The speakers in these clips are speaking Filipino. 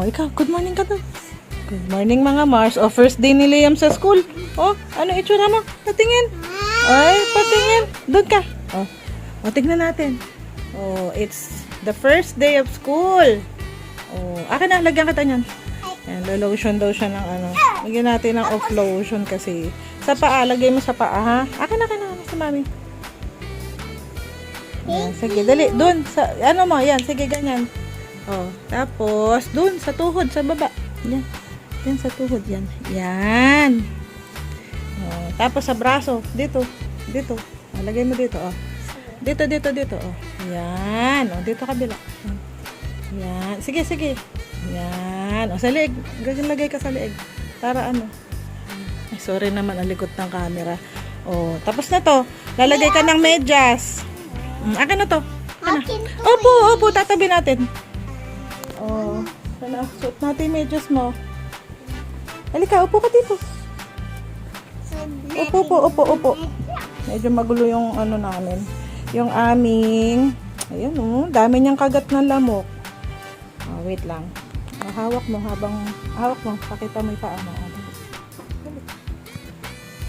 ikaw, good morning ka doon. Good morning mga Mars. Oh, first day ni Liam sa school. Oh, ano itsura mo? Patingin. Ay, patingin. Doon ka. Oh, tignan natin. Oh, it's the first day of school. Oh, akin na, lagyan kita niyan. Yan, lotion daw siya ng ano. Lagyan natin ng off lotion kasi. Sa paa, lagay mo sa paa, ha? Akin na, sa mami. Ayan, sige, dali. Doon, sa, ano mo, yan, sige, ganyan. Oh, tapos, doon, sa tuhod, sa baba. Yan. Yan, sa tuhod, yan. Yan. Oh, tapos sa braso, dito. Dito. Oh, lagay mo dito, oh. Dito, oh. Yan. Oh, dito kabila. Yan. Sige, sige. Yan. O, sa leeg. Lagay ka sa leeg. Para ano. Ay, sorry naman, ang likot ng camera. O, tapos na to. Lalagay ka ng medyas. Akin na to. Opo, tatabi natin. O, sana, suot natin medyas mo. Halika, upo ka dito. Upo. Medyo magulo yung ano namin. Yung aming, ayun dami niyang kagat ng lamok. Oh, wait lang. Hawak mo, pakita mo yung paa mo.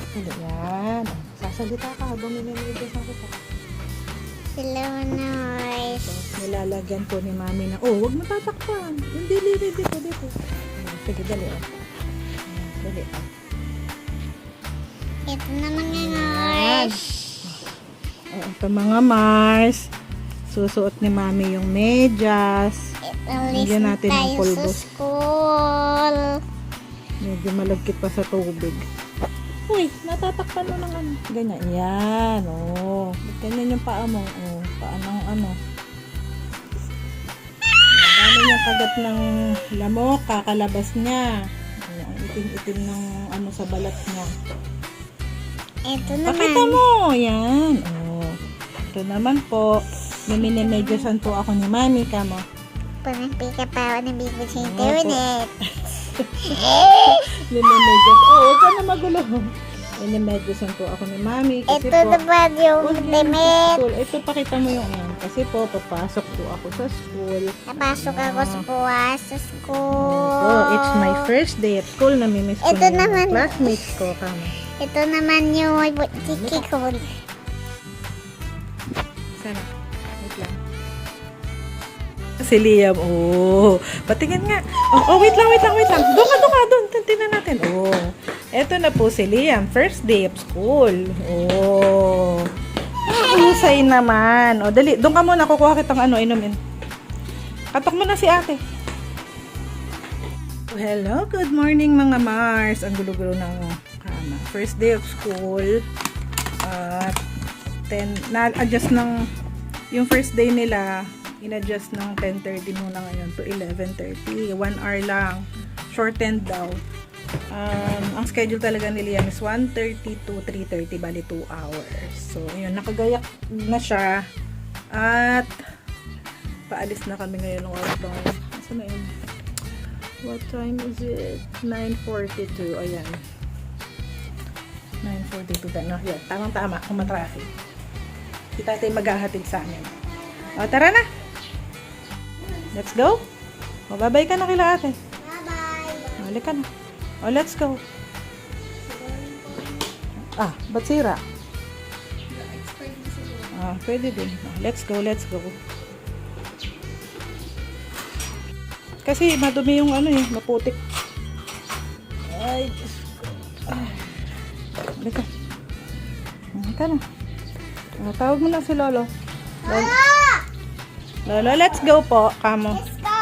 Dali, yan. Sasalita ka habang minimigay sa kita. Hello, Nars. So, nilalagyan po ni mami na, wag mo tatakpan. Hindi, dito. Sige, dali. Dali. Ito naman nga, Nars. Ito mga Mars. Susuot ni mami yung medyas. Lagyan natin ng tayo pulbos. sa school. Medyo malagkit pa sa tubig. Uy, natatakpan mo ng ano. Ganyan. Yan, ganyan yung paa mo. Paa ng ano. Dami niyang kagat ng lamok. Kakalabas niya. Ang itim-itim ng ano sa balat niya. Ito naman. Pakita mo. Yan. Ito naman po. Minimedyasan po ako ni mami. Kamo. Panagpika pa ako ng bigo sa internet. Minimedyasan. Huwag ka na magulo. Minimedyasan po ako ni mami. Kasi Ito naman yung limit. Ito pakita mo yung yan. Kasi po, papasok po ako sa school. Napasok ako sa buwas sa school. It's my first day at school. Namimiss ko Ito na naman. yung classmates ko. Kamo. Ito naman yung tiki ko. Sana. Wait lang. Si Liam. Patingin nga. Wait lang. Doon. Tingnan natin. Eto na po si Liam. First day of school. Husay naman. Dali. Doon ka muna. Kukuha kitang inumin. Katok mo na si ate. Hello. Good morning mga Mars. Ang gulo-gulo ng kama. First day of school. Na-adjust ng yung first day nila, in-adjust ng 10:30 muna ngayon to 11:30. 1 hour lang. Shortened daw. Ang schedule talaga ni Liam is 1:30 to 3:30, bali 2 hours. So, ayun, nakagayak na siya. At paalis na kami ngayon ng oras daw. Saan na yun? What time is it? 9:42. Ayan. 9:42 na. Yan, tamang-tama kung matraffic. Si tatay maghahatid sa amin. Tara na. Let's go. Bye-bye ka na kila ate. Bye-bye. Halika na. Let's go. Ba't sira? Pwede din. Let's go. Kasi madumi yung maputik. Ay, Diyos ko. Halika. Halika na. Tawag mo na si Lolo. Lolo, let's go po. Kamo. Let's go.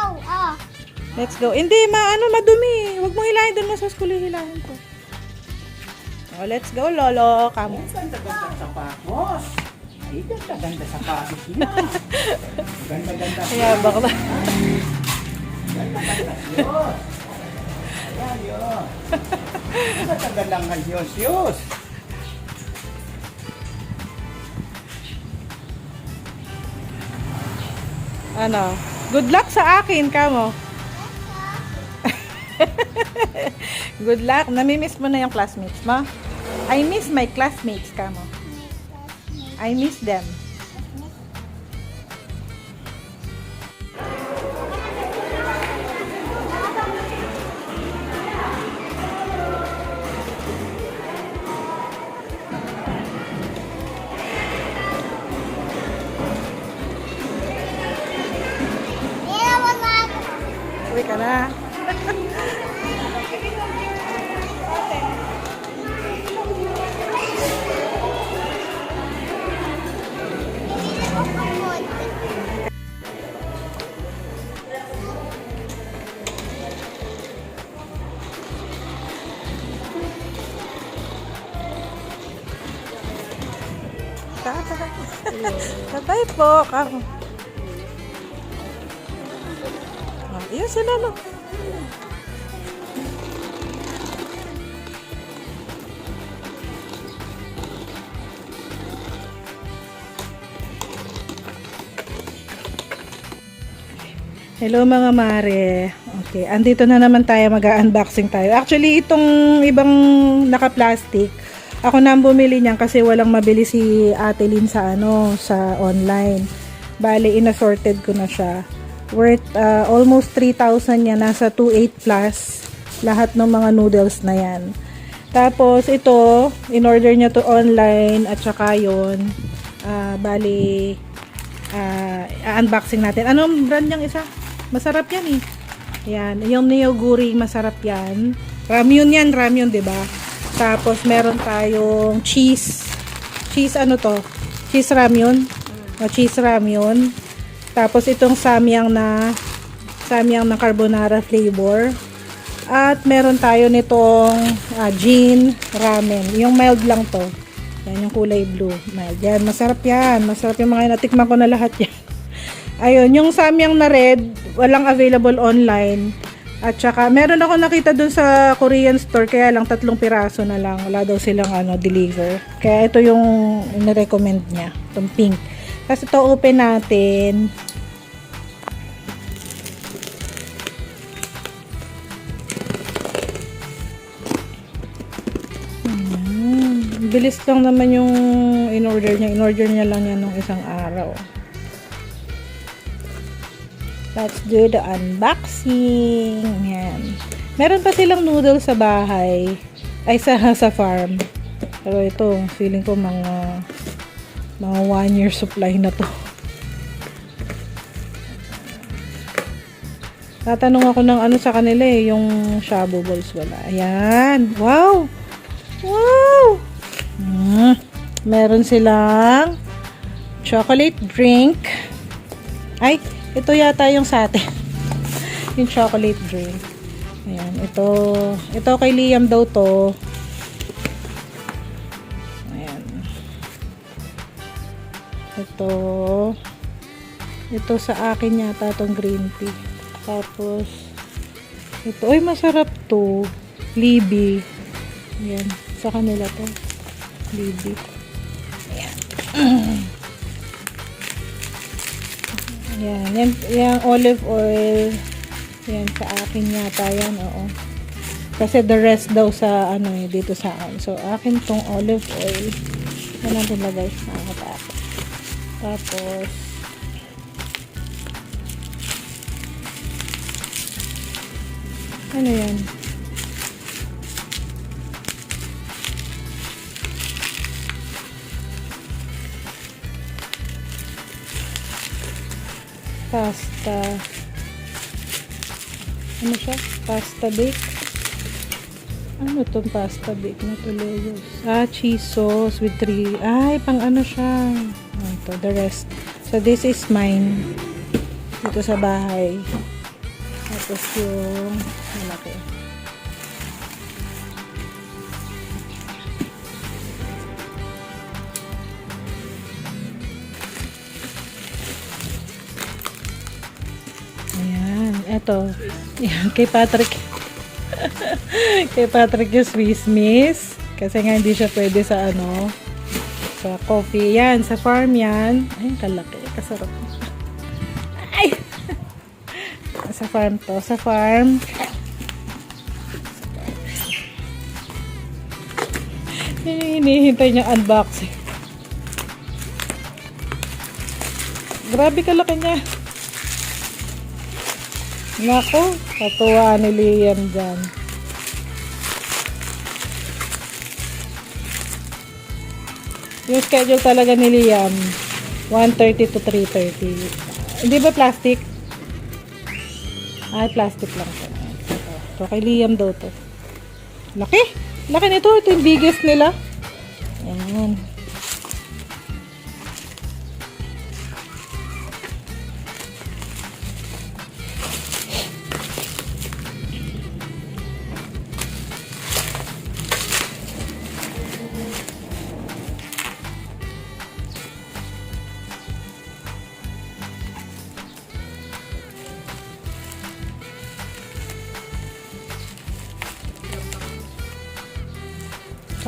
Let's go. Hindi, madumi. Huwag mong hilahin doon mo sa school. Hilahin ko. Let's go, Lolo. Kamo. Ganda-ganda sa pagos. Ay, ganda-ganda sa pagos niya. Ganda-ganda sa Kaya bakla. Ganda-ganda siyos. Ayan yun. Matagal lang nga siyos. Good luck sa akin, Kamo. Good luck. Namimiss mo na yung classmates mo? I miss my classmates, Kamo. I miss them. Tatay. Tatay po. Yun sila, no? Hello mga mare. Okay, andito na naman tayo, mag-unboxing tayo. Actually, itong ibang naka-plastic, ako na ang bumili niyan kasi walang mabili si Ate Lynn sa sa online. Bale, in-assorted ko na siya. Worth almost 3,000 yan, nasa 2,800 plus lahat ng mga noodles na yan. Tapos ito, in-order niya to online at saka yun, bale, unboxing natin. Anong brand niyang isa? Masarap yan eh. Yan, yung Neoguri, masarap yan. Ramyun yan, ramyun, 'di ba? Tapos meron tayong cheese. Cheese ano to? Cheese ramyun. O cheese ramyun. Tapos itong samyang na carbonara flavor. At meron tayo nitong Jin ramen. Yung mild lang to. Yan yung kulay blue. Mild. Yan, masarap yan. Masarap yung mga natikman ko na lahat yan. Ayun, yung samyang na red, walang available online. At saka, meron ako nakita dun sa Korean store, kaya lang 3 piraso na lang. Wala daw silang deliver. Kaya ito yung inirecommend niya, itong pink. Kasi ito open natin. Bilis lang naman yung in-order niya. In-order niya lang yan nung isang araw. Let's do the unboxing. Yan. Meron pa silang noodles sa bahay. Ay, sa farm. Pero ito, feeling ko mga 1 year supply na to. Tatanong ako ng sa kanila eh, yung shabu balls wala. Ayan. Wow! Wow! Meron silang chocolate drink. Ay, ito yata yung sa atin. Yung chocolate drink. Ayan, ito kay Liam daw to. Ayan. Ito sa akin yata tong green tea. Tapos ito, ay masarap to. Libby. Ayan, sa kanila to. Libby. Ayan. Yan, yung olive oil. Yan, sa akin yata yan, oo. Kasi the rest daw sa, dito sa akin. So, akin tong olive oil. Yan natin lagay. Tapos, ano yan? Pasta. Ano siya? Pasta bake. Ano tong pasta bake na to, Leos? Cheese sauce with 3. Ay, pang ano siya. Ito, the rest. So, this is mine. Dito sa bahay. Tapos yung malaki. Ito, yan, kay Patrick. Kay Patrick yung Swiss Miss. Kasi nga hindi siya pwede sa sa coffee. Yan, sa farm yan. Ay, kalaki. Kasarap. Ay! Sa farm to. Sa farm. Hinihintay niyang unboxing. Grabe kalaki niya. Nako, katuwa ni Liam dyan. Yung schedule talaga ni Liam, 1:30 to 3:30. Hindi ba plastic? Ay, plastic lang to. So, kay Liam daw to. Laki! Laki nito. Ito yung biggest nila. Ayan.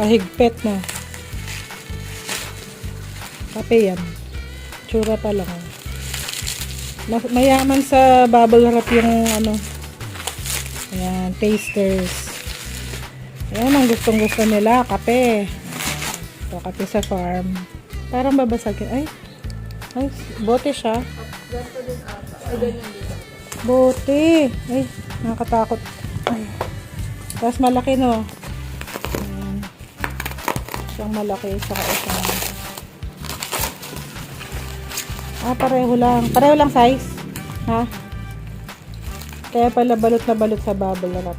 Kahigpet na. Kape yan. Tsura pa lang. Mayaman sa bubble wrap yung ano. Ayan, tasters. Ayan, ang gustong-gusto nila, kape. Ito, kape sa farm. Parang babasagin. Ay, bote siya. Bote. Ay, nakakatakot. Ay. Tapos malaki, no? Ayan. Siyang malaki. Saka isang. Pareho lang. Pareho lang size. Ha? Kaya pala balot na balot sa bubble wrap.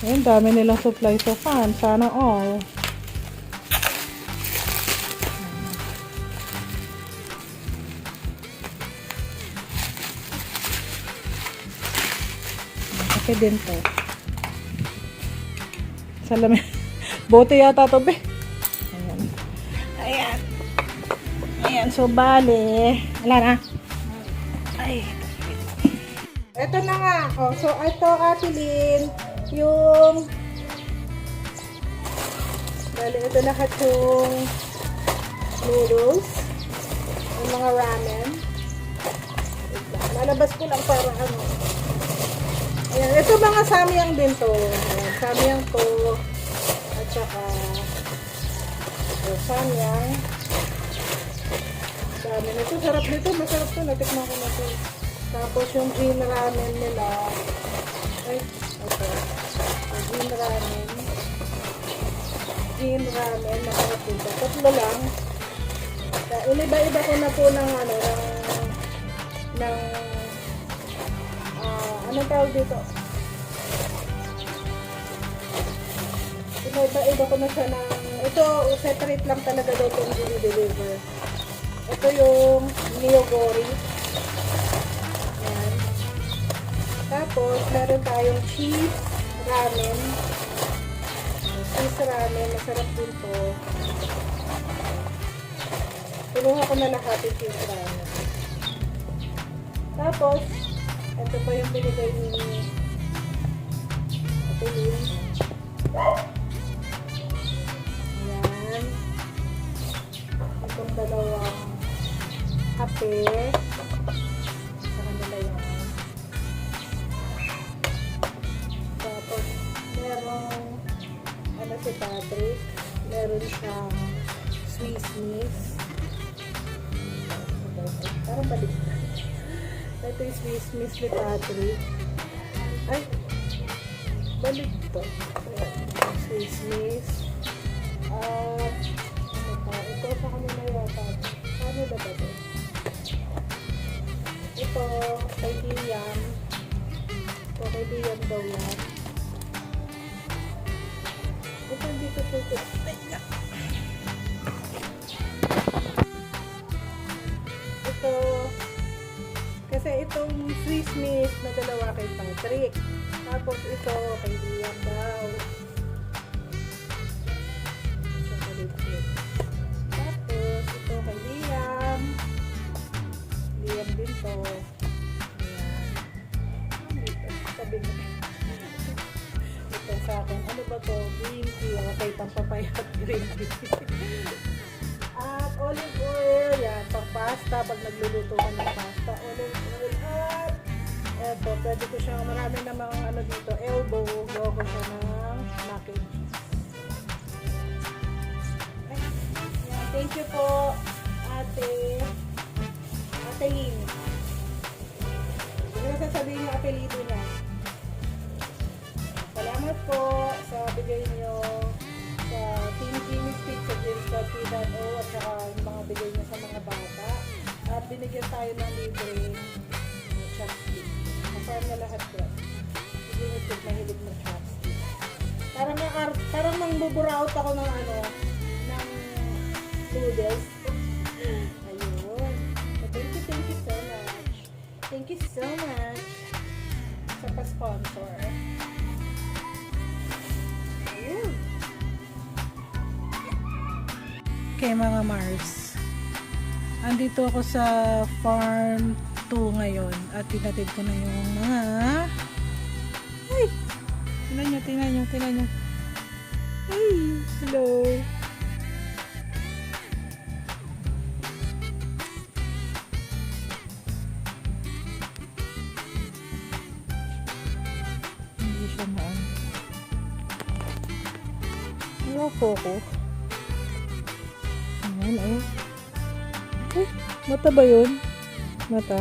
Ayun, dami nilang supply sa farm. Sana all. Kape din to. Salamin. Bote yata to, be. Ayan. Ayan. Ayan, so bale. Wala na. Ay. Ito na nga. Oh, so ito, Kathleen, yung bale, ito lahat yung noodles, yung mga ramen. Lalabas ko lang para ano. Ayan, ito mga samyang din to. Ayan, samyang to. At saka samyang. Dami nito. Sarap nito. Masarap to. Natikman ko na to. Tapos yung green ramen nila. Ay, ito. Yung green ramen. Green ramen. Masarap dito. Tatlo lang. Iniba-iba ko na po ng ano, ng anong tawag dito? Iba ko na siya ng, ito, separate lang talaga daw itong deliver. Ito yung Niyogori. Ayan. Tapos, meron tayong cheese ramen. Cheese ramen, masarap din po. Pinuha ko na lahat yung cheese ramen. Tapos, ito pa yung binigay ni Ate Lynn. Ayan. Itong dalawang kape. Sa kanila yan. Tapos, merong ano si Patrick. Meron siyang Swiss Miss. Parang balik na. Ito yung Swiss Miss ni Patrick. Ay! Balik to. Swiss Miss. Ano pa? Ito sa kanila yata. Ano ba ito? Ito, kay Liam. Ito, kay Liam daw yan. Ito, dito po ito. Ito, kasi itong Swiss Miss na dalawa kay Patrick. Tapos ito kay Liam daw. Tapos ito kay Liam. Liam din to. Ayan. Dito, sabi mo. Ito sa akin. Ano ba to? Green tea. Okay, pampapayat green tea. At olive oil. Yan, pang pasta. Pag nagluluto ka ng pasta. Olive oil. At eto, pwede ko siyang marami namang ano dito. Elbow. Gawa ko siya ng mac and cheese. Yan, thank you po, Ate Lynn. Ano sasabihin niyo apelido niya? Salamat po sa bigay niyo sa Team Jimmy's Pizza, James.P.O at saka yung mga bigay niyo sa mga bata. At binigyan tayo ng libreng chopstick. Masarap na lahat ko. Jimmy's Pizza mahilig ng chopstick. Parang mangbuburaot ako ng ano, ng noodles. Ayun. So, thank you so much. Thank you so much sa pa-sponsor. Ayun. Okay mga Mars. Andito ako sa farm 2 ngayon at tinatid ko na yung mga Tingnan nyo. Ay, hello. Hindi siya maano. Wala focus. Ayan, ayun. Eh, mata ba yun? Mata.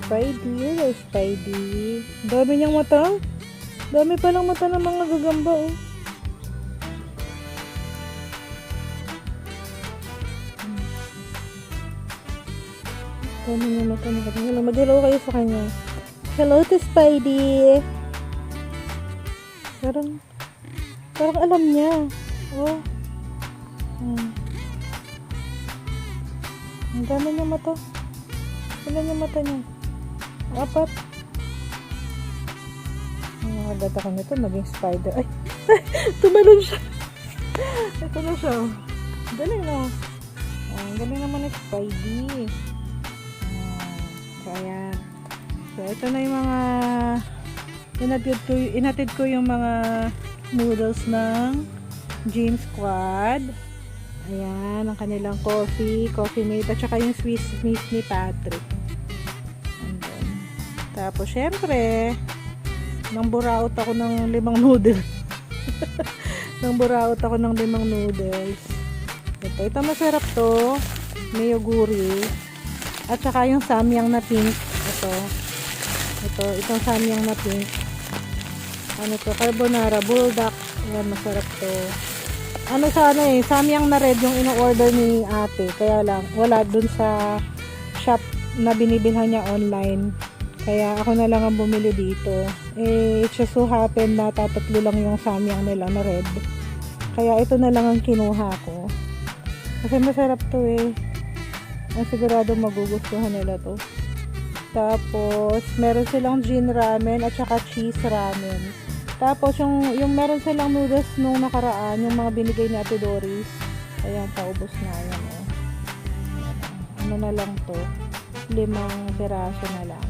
Spidey. Hello, Spidey. Dami niyang mata. Dami palang mata ng mga gagamba, oh. Dami niyang mata ng gagamba. Hello, mag-hello kayo sa kanya. Hello to Spidey. Parang alam niya. Oh. Ang dami niyang mata. Ilan yung mata niya? 4. Agad ako nito, naging spider. Ay! Tumalon siya! Ito na siya. Galing na. Galing naman ni Spidey. So, ayan. So, ito na yung mga inatid ko yung mga noodles ng Gym Squad. Ayan, ang kanilang coffee mate, at saka yung Swiss Miss ni Patrick. And then, tapos, syempre, nang buraot ako ng 5 noodles. Ito masarap to. Mayoguri. At saka yung samyang na pink. Itong samyang na pink. Ano to? Carbonara, bulldog. Ayan, masarap to. Samyang na red yung ino-order ni ate. Kaya lang, wala dun sa shop na binibilhan niya online. Kaya ako na lang ang bumili dito. It just so happen na tatatlo lang yung samyang nila na red. Kaya ito na lang ang kinuha ko. Kasi masarap to eh. Sigurado magugustuhan nila to. Tapos, meron silang gin ramen at saka cheese ramen. Tapos, yung meron silang noodles nung nakaraan, yung mga binigay ni Ate Doris. Ayan, paubos na. Ayan, oh. Ano na lang to? 5 piraso na lang.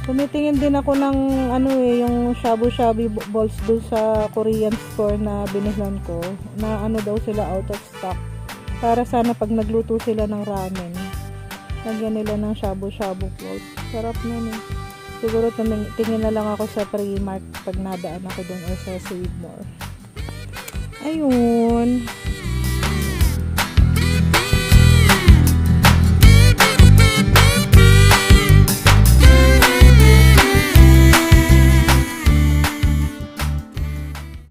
Tumitingin din ako ng yung shabu-shabu balls dun sa Korean store na binilhan ko. Na daw sila out of stock. Para sana pag nagluto sila ng ramen, lagyan nila ng shabu-shabu balls. Sarap na eh. Siguro tingin na lang ako sa Primark pag nadaan ako dun or sa Save More. Ayun.